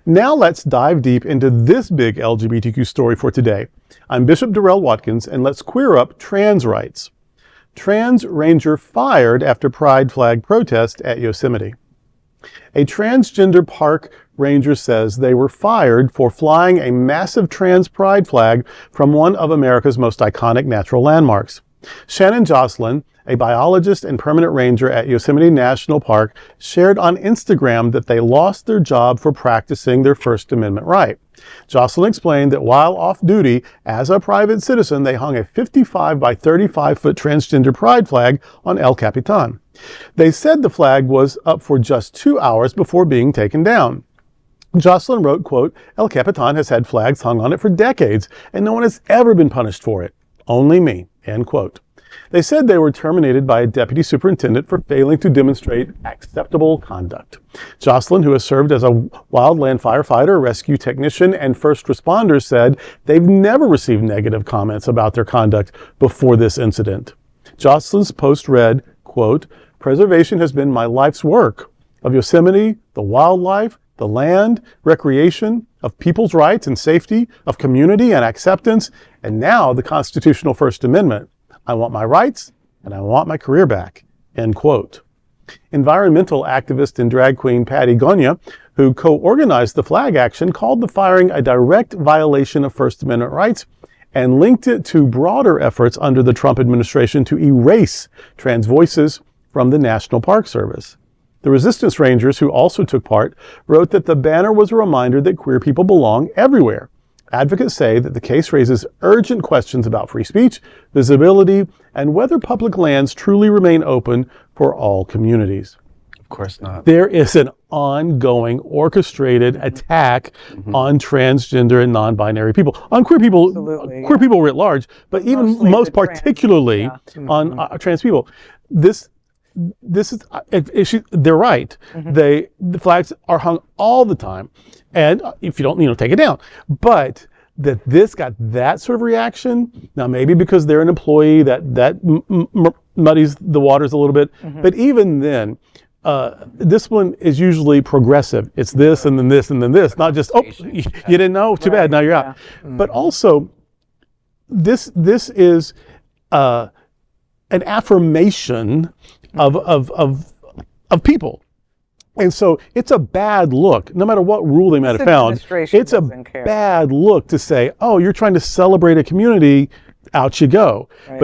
Now let's dive deep into this big LGBTQ story for today. I'm Bishop Darrell Watkins, and let's queer up trans rights. Trans ranger fired after pride flag protest at Yosemite. A transgender park ranger says they were fired for flying a massive trans pride flag from one of America's most iconic natural landmarks. Shannon Joslin, a biologist and permanent ranger at Yosemite National Park, shared on Instagram that they lost their job for practicing their First Amendment right. Joslin explained that while off duty as a private citizen, they hung a 55 by 35 foot transgender pride flag on El Capitan. They said the flag was up for just 2 hours before being taken down. Joslin wrote, quote, "El Capitan has had flags hung on it for decades, and no one has ever been punished for it. Only me," end quote. They said they were terminated by a deputy superintendent for failing to demonstrate acceptable conduct. Joslin, who has served as a wildland firefighter, rescue technician, and first responder, said they've never received negative comments about their conduct before this incident. Joslin's post read, quote, "Preservation has been my life's work of Yosemite, the wildlife, the land, recreation, of people's rights and safety, of community and acceptance, and now the constitutional First Amendment. I want my rights and I want my career back," end quote. Environmental activist and drag queen Pattie Gonia, who co-organized the flag action, called the firing a direct violation of First Amendment rights and linked it to broader efforts under the Trump administration to erase trans voices from the National Park Service. The Resistance Rangers, who also took part, wrote that the banner was a reminder that queer people belong everywhere. Advocates say that the case raises urgent questions about free speech, visibility, and whether public lands truly remain open for all communities. Of course not. There is an ongoing orchestrated attack on transgender and non-binary people, on queer people, queer people writ large, but even most particularly on trans people. This is, they're right. The flags are hung all the time. And if you don't, take it down. But that this got that sort of reaction, now maybe because they're an employee, that muddies the waters a little bit. But even then, this one is usually progressive. It's this and then this and then this, not just, oh, you didn't know, too bad, now you're out. But also, this is an affirmation of people. And so it's a bad look, no matter what rule they might have found. It's a bad look to say, oh, you're trying to celebrate a community, out you go. But